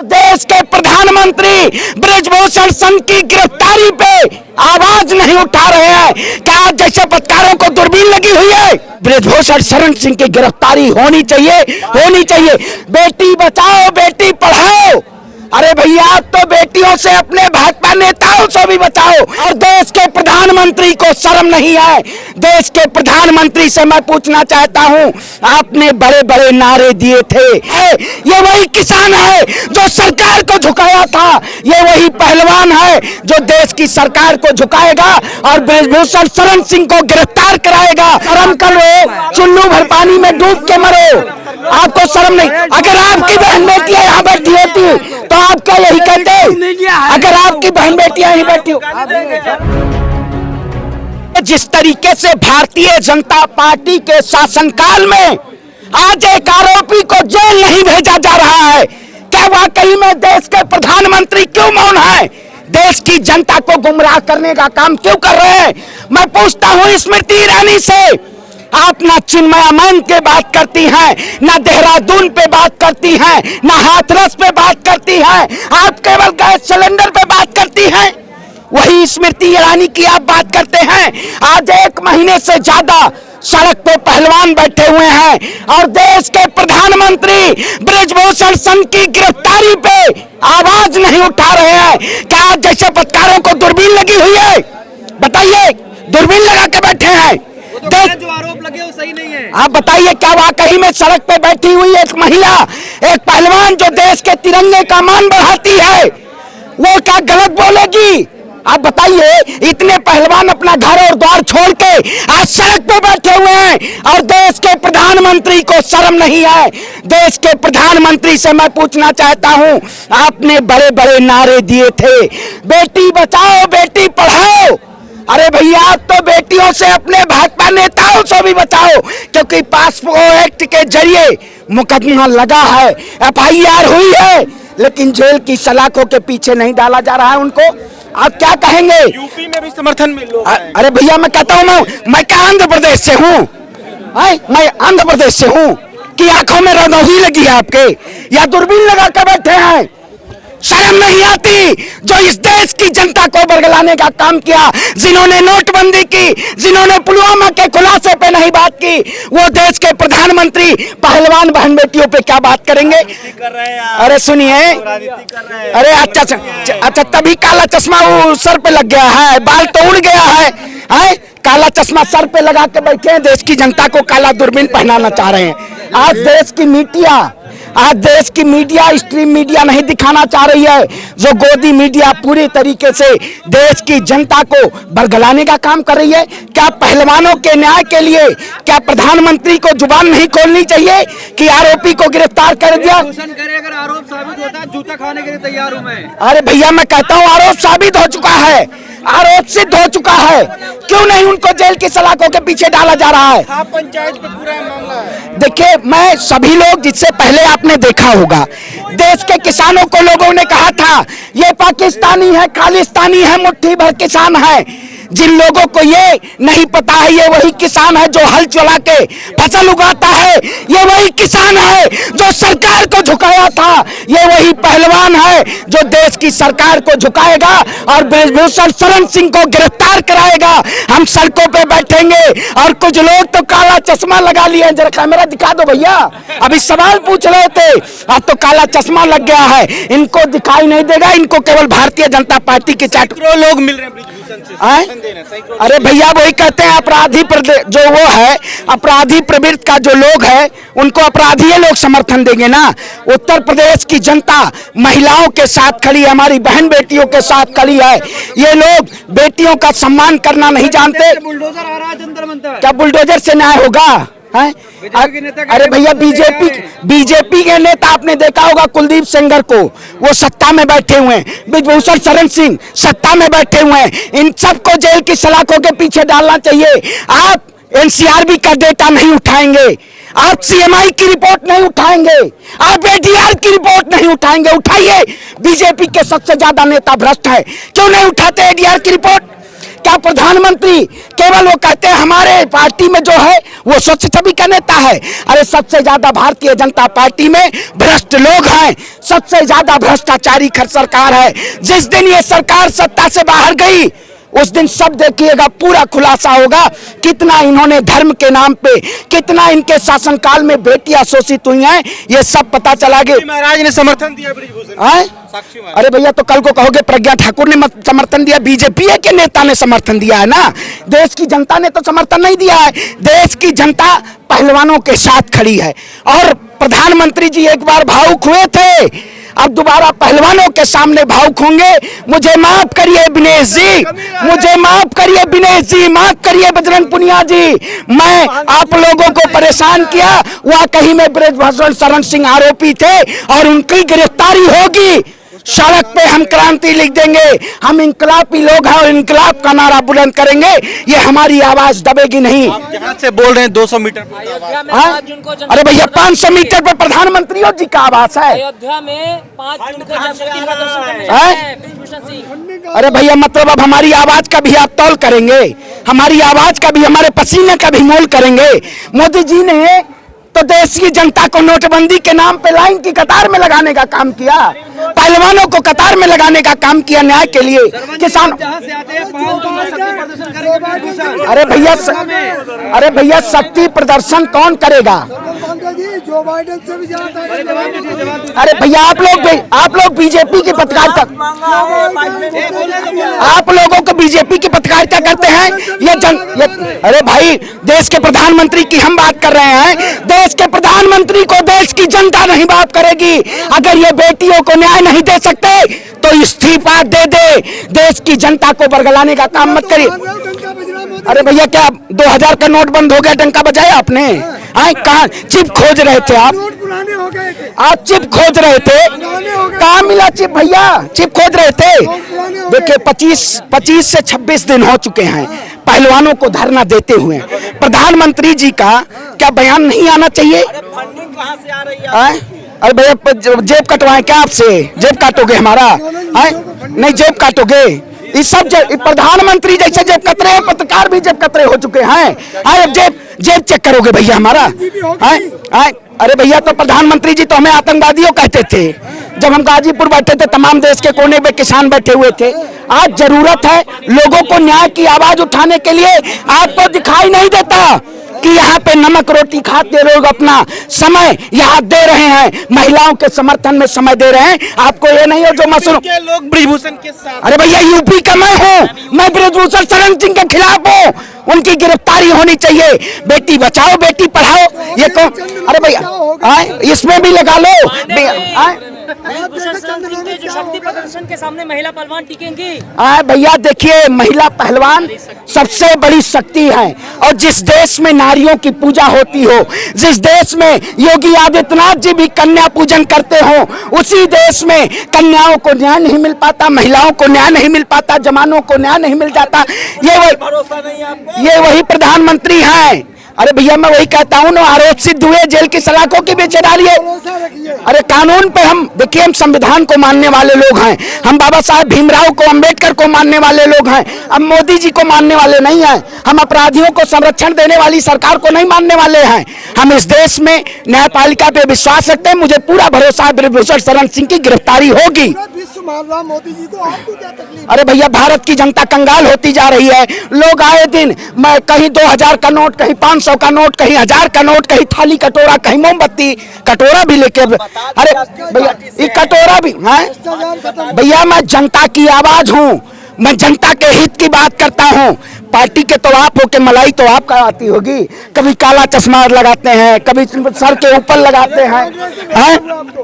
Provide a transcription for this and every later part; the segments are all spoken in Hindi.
देश के प्रधानमंत्री ब्रिजभूषण सिंह की गिरफ्तारी पे आवाज नहीं उठा रहे हैं। क्या जैसे पत्रकारों को दूरबीन लगी हुई है? ब्रिजभूषण शरण सिंह की गिरफ्तारी होनी चाहिए, होनी चाहिए। बेटी बचाओ बेटी पढ़ाओ। अरे भैया, आप तो बेटियों से अपने भाजपा नेताओं से भी बचाओ। और देश के प्रधानमंत्री को शर्म नहीं है। देश के प्रधानमंत्री से मैं पूछना चाहता हूं, आपने बड़े बड़े नारे दिए थे। ये वही किसान है जो सरकार को झुकाया था, ये वही पहलवान है जो देश की सरकार को झुकाएगा और ब्रिजभूषण शरण सिंह को गिरफ्तार कराएगा। शर्म करो, चुल्लू भर पानी में डूब के मरो। आपको शर्म नहीं? अगर आपकी बहन बेटियां यहाँ बैठी होती तो आप क्या यही कहते? अगर आपकी बहन बेटियां यहीं बैठी हो, जिस तरीके से भारतीय जनता पार्टी के शासनकाल में आज एक आरोपी को जेल नहीं भेजा जा रहा है, क्या वाकई में देश के प्रधानमंत्री क्यों मौन है? देश की जनता को गुमराह करने का काम क्यों कर रहे हैं? मैं पूछता हूं स्मृति ईरानी से, आप ना चिन्मयानंद के बात करती हैं, ना देहरादून पे बात करती हैं, ना हाथरस पे बात करती हैं, आप केवल गैस सिलेंडर पे बात करती हैं। वही स्मृति ईरानी की आप बात करते हैं। आज 1 महीने से ज्यादा सड़क पे पहलवान बैठे हुए हैं और देश के प्रधानमंत्री ब्रिजभूषण सिंह की गिरफ्तारी पे आवाज नहीं उठा रहे हैं। क्या जैसे पत्रकारों को दूरबीन लगी हुई है? बताइए, दूरबीन लगा के बैठे हैं। जो आरोप लगे वो सही नहीं है। आप बताइए, क्या वाकई में सड़क पे बैठी हुई एक महिला, एक पहलवान जो देश के तिरंगे का मान बढ़ाती है, वो क्या गलत बोलेगी? आप बताइए, इतने पहलवान अपना घर और द्वार छोड़ के आज सड़क पे बैठे हुए हैं और देश के प्रधानमंत्री को शर्म नहीं है। देश के प्रधानमंत्री से मैं पूछना चाहता हूं, आपने बड़े बड़े नारे दिए थे, बेटी बचाओ बेटी पढ़ाओ। अरे भैया, आप तो बेटियों से अपने भाजपा नेताओं से भी बचाओ, क्योंकि पासपोर्ट एक्ट के जरिए मुकदमा लगा है, FIR हुई है, लेकिन जेल की सलाखों के पीछे नहीं डाला जा रहा है उनको। आप क्या कहेंगे? यूपी में भी समर्थन मिल रहा है। अरे भैया, मैं कहता हूँ, मैं क्या आंध्र प्रदेश से हूँ? मैं आंध्र प्रदेश से हूँ कि आंखों में रंगोली लगी है आपके, या दूरबीन लगा कर बैठे हैं? शर्म नहीं आती जो इस देश की जनता को बरगलाने का काम किया, जिन्होंने नोटबंदी की, जिन्होंने पुलवामा के खुलासे पे नहीं बात की, वो देश के प्रधानमंत्री पहलवान बहन बेटियों पे क्या बात करेंगे? अरे सुनिए, अरे अच्छा तभी काला चश्मा वो सर पे लग गया है, बाल तो उड़ गया है, काला चश्मा सर पे लगा के बैठे हैं, देश की जनता को काला दूरबीन पहनाना चाह रहे हैं। आज देश की मीडिया स्ट्रीम मीडिया नहीं दिखाना चाह रही है, जो गोदी मीडिया पूरी तरीके से देश की जनता को बरगलाने का काम कर रही है। क्या पहलवानों के न्याय के लिए क्या प्रधानमंत्री को जुबान नहीं खोलनी चाहिए कि आरोपी को गिरफ्तार कर दिया? अगर आरोप साबित होता है, जूता खाने के लिए तैयार हूं मैं। अरे भैया, मैं कहता हूँ आरोप साबित हो चुका है, आरोप सिद्ध हो चुका है, क्यों नहीं उनको जेल की सलाखों के पीछे डाला जा रहा है? पंचायत पे पूरा मामला है। देखिए, मैं सभी लोग, जिससे पहले आपने देखा होगा, देश के किसानों को लोगों ने कहा था ये पाकिस्तानी है, खालिस्तानी है, मुट्ठी भर किसान है। जिन लोगों को ये नहीं पता है, ये वही किसान है जो हल चला के फसल उगाता है, ये वही किसान है जो सरकार को झुकाया था, ये वही पहलवान है जो देश की सरकार को झुकाएगा और ब्रिजभूषण शरण सिंह को गिरफ्तार कराएगा। हम सड़कों पे बैठेंगे और कुछ लोग तो काला चश्मा लगा लिए। जरा कैमरा दिखा दो भैया, अभी सवाल पूछ रहे थे, अब तो काला चश्मा लग गया है, इनको दिखाई नहीं देगा, इनको केवल भारतीय जनता पार्टी के लोग मिल रहे हैं। अरे भैया, वही कहते हैं अपराधी जो वो है, अपराधी प्रवृत्ति का जो लोग है, उनको अपराधी लोग समर्थन देंगे ना। उत्तर प्रदेश की जनता महिलाओं के साथ खड़ी है, हमारी बहन बेटियों के साथ खड़ी है। ये लोग बेटियों का सम्मान करना नहीं जानते। बुलडोजर आ रहा है जंतर मंतर। क्या बुलडोजर से न्याय होगा? अरे भैया, बीजेपी के नेता आपने देखा होगा कुलदीप सेंगर को, वो सत्ता में बैठे हुए हैं, ब्रिजभूषण शरण सिंह सत्ता में बैठे हुए हैं, इन सबको जेल की सलाखों के पीछे डालना चाहिए। आप NCRB का डेटा नहीं उठाएंगे, आप CMI की रिपोर्ट नहीं उठाएंगे, आप ADR की रिपोर्ट नहीं उठाएंगे। उठाइए, बीजेपी के सबसे ज्यादा नेता भ्रष्ट है, क्यों नहीं उठाते ADR की रिपोर्ट? क्या प्रधानमंत्री केवल वो कहते हैं हमारे पार्टी में जो है वो स्वच्छ छवि का नेता है? अरे सबसे ज्यादा भारतीय जनता पार्टी में भ्रष्ट लोग हैं, सबसे ज्यादा भ्रष्टाचारी सरकार है। जिस दिन ये सरकार सत्ता से बाहर गई उस दिन सब देखिएगा, पूरा खुलासा होगा कितना इन्होंने धर्म के नाम पे, कितना इनके शासनकाल में बेटियां शोषित हुई हैं, ये सब पता चला गया। महाराज ने समर्थन दिया ब्रिजभूषण। अरे भैया तो कल को कहोगे प्रज्ञा ठाकुर ने समर्थन दिया, बीजेपी के नेता ने समर्थन दिया है ना, देश की जनता ने तो समर्थन नहीं दिया है। देश की जनता पहलवानों के साथ खड़ी है और प्रधानमंत्री जी एक बार भावुक हुए थे, अब दोबारा पहलवानों के सामने भावुक होंगे। मुझे माफ करिए दिनेश जी, मुझे माफ करिए दिनेश जी, माफ करिए बजरंग पुनिया जी, मैं आप लोगों को परेशान किया। वह कहीं में ब्रिजभूषण शरण सिंह आरोपी थे और उनकी गिरफ्तारी होगी। सड़क पे हम क्रांति लिख देंगे, हम इंकलाबी लोग हैं और इंकलाब का नारा बुलंद करेंगे, ये हमारी आवाज दबेगी नहीं। आप जहां से बोल रहे हैं 200 मीटर अरे भैया 500 मीटर पर प्रधानमंत्री जी का आवास है। अयोध्या में 5 जून को जनशक्ति प्रदर्शन करने ब्रिजभूषण सिंह। अरे भैया मतलब अब हमारी आवाज का भी आप तौल करेंगे, हमारी आवाज का भी, हमारे पसीने का भी मोल करेंगे। मोदी जी ने तो देश की जनता को नोटबंदी के नाम पे लाइन की कतार में लगाने का काम किया, पहलवानों को कतार में लगाने का काम किया न्याय के लिए। किसान अरे भैया शक्ति प्रदर्शन कौन करेगा? अरे भैया आप लोग बीजेपी की पत्रकारिता, आप लोगों को बीजेपी की पत्रकारिता करते हैं अरे भाई देश के प्रधानमंत्री की हम बात कर रहे हैं, देश के प्रधानमंत्री को देश की जनता नहीं बात करेगी। अगर ये बेटियों को न्याय नहीं दे सकते तो इस्तीफा दे दे, देश की जनता को बरगलाने का काम मत करिए। अरे भैया क्या 2000 का नोट बंद हो गया, डंका बजाया आपने? कहाँ चिप खोज रहे थे आप चिप खोज रहे थे, कहाँ मिला चिप भैया? चिप खोज रहे थे। देखिए 25 से 26 दिन हो चुके हैं पहलवानों को धरना देते हुए। प्रधानमंत्री जी का क्या बयान नहीं आना चाहिए? फंडिंग कहां से आ रही है? अरे भैया जेब कटवाएं क्या आपसे? जेब काटोगे हमारा? नहीं जेब काटोगे? इस सब प्रधानमंत्री जैसे जेब कतरे हैं, पत्रकार भी जेब कतरे हो चुके हैं। अब जेब चेक करोगे भैया हमारा? अरे भैया तो प्रधानमंत्री जी तो हमें आतंकवादियों कहते थे जब हम गाजीपुर बैठे थे, तमाम देश के कोने में किसान बैठे हुए थे। आज जरूरत है लोगों को न्याय की आवाज उठाने के लिए। आपको दिखाई नहीं देता कि यहाँ पे नमक रोटी खाते लोग अपना समय यहाँ दे रहे हैं, महिलाओं के समर्थन में समय दे रहे हैं। आपको ये नहीं हो जो मसरूम के लोग ब्रिजभूषण के साथ। अरे भैया यूपी का मैं हूँ, मैं ब्रिजभूषण शरण सिंह के खिलाफ हूँ, उनकी गिरफ्तारी होनी चाहिए। बेटी बचाओ बेटी पढ़ाओ, ये कौन? अरे भैया इसमें भी लगा लो। ब्रिजभूषण शरण सिंह के जो शक्ति प्रदर्शन के सामने महिला पहलवान टिकेंगी। भैया देखिए महिला पहलवान सबसे बड़ी शक्ति है और जिस देश में नारियों की पूजा होती हो, जिस देश में योगी आदित्यनाथ जी भी कन्या पूजन करते हो, उसी देश में कन्याओं को न्याय नहीं मिल पाता, महिलाओं को न्याय नहीं मिल पाता, जवानों को न्याय नहीं मिल जाता। ये वही प्रधानमंत्री हैं। अरे भैया मैं वही कहता हूँ ना, आरोप सिद्ध हुए जेल की सलाखों की बेचे डालिए। अरे कानून पे हम देखिए, हम संविधान को मानने वाले लोग हैं, हम बाबा साहब भीमराव को, अंबेडकर को मानने वाले लोग हैं, अब मोदी जी को मानने वाले नहीं हैं। हम अपराधियों को संरक्षण देने वाली सरकार को नहीं मानने वाले हैं। हम इस देश में न्यायपालिका पे विश्वास रखते हैं। मुझे पूरा भरोसा है ब्रिजभूषण शरण सिंह की गिरफ्तारी होगी। मोदी जी को आपको क्या तकलीफ? अरे भैया भारत की जनता कंगाल होती जा रही है। लोग आए दिन मैं कहीं 2000 का नोट, कहीं 500 का नोट, कहीं 1000 का नोट, कहीं थाली कटोरा, कहीं मोमबत्ती कटोरा भी लेके। अरे भैया ये कटोरा भी है भैया, मैं जनता की आवाज हूँ, मैं जनता के हित की बात करता हूँ। पार्टी के तो आप हो के मलाई तो आपका आती होगी, कभी काला चश्मा लगाते हैं, कभी सर के ऊपर लगाते हैं।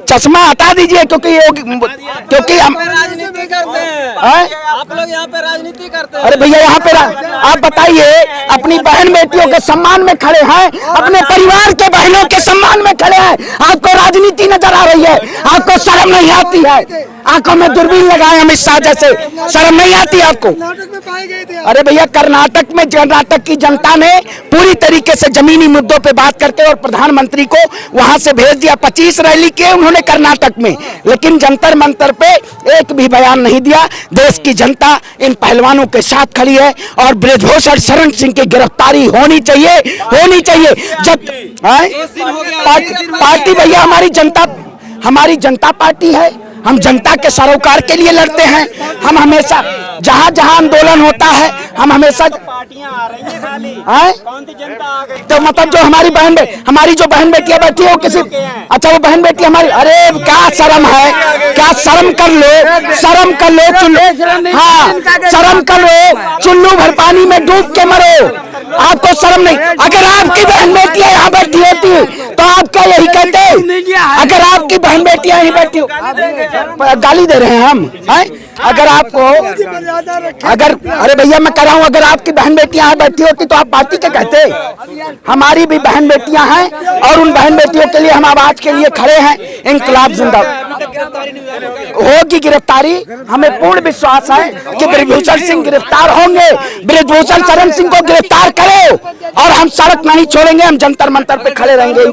चश्मा हटा दीजिए क्योंकि हम राजनीति करते हैं। आप लोग यहाँ पे राजनीति करते हैं। अरे भैया यहाँ पे आप बताइए, अपनी बहन बेटियों के सम्मान में खड़े हैं, अपने परिवार के बहनों के सम्मान में खड़े हैं, आपको राजनीति नजर आ रही है? आपको शर्म नहीं आती है? आंखों में दूरबीन लगाए अमित शाह जैसे, शर्म नहीं आती आपको? कर्नाटक में पाए गए थे। अरे भैया कर्नाटक की जनता ने पूरी तरीके से जमीनी मुद्दों पे बात करके और प्रधानमंत्री को वहां से भेज दिया। 25 रैली किए उन्होंने कर्नाटक में, लेकिन जंतर मंतर पे एक भी बयान नहीं दिया। देश की जनता इन पहलवानों के साथ खड़ी है और बृजभूषण शरण सिंह की गिरफ्तारी होनी चाहिए, होनी चाहिए। जब पार्टी भैया हमारी जनता पार्टी है, हम जनता के सरोकार के लिए लड़ते हैं। हम हमेशा जहां जहां आंदोलन होता है हम हमेशा पार्टियां आ रही हैं खाली, कौन सी जनता आ गई? तो मतलब जो हमारी जो बहन बेटियां बैठी हो किसी, अच्छा वो बहन बेटी हमारी, अरे क्या शर्म है, क्या शर्म कर लो, शर्म कर लो, चुल्लू, हाँ शर्म कर लो, चुल्लू भर पानी में डूब के मरो, आपको शर्म नहीं? अगर आपकी बहन बेटियां यहाँ बैठी होती तो आप क्या यही कहते? अगर आपकी बहन बेटियां यहीं बैठी हो, गाली दे रहे हैं हम, हैं? अगर आपको अरे भैया मैं कह रहा हूँ, अगर आपकी बहन बेटियां यहाँ बैठी होती तो आप पार्टी के कहते? हमारी भी बहन बेटियां हैं और उन बहन बेटियों के लिए हम आवाज के लिए खड़े हैं। इंकलाब जिंदाबाद। होगी गिरफ्तारी, हमें पूर्ण विश्वास है कि बृजभूषण सिंह गिरफ्तार होंगे। बृजभूषण शरण सिंह को गिरफ्तार करो और हम सड़क नहीं छोड़ेंगे, हम जंतर मंतर पे खड़े रहेंगे।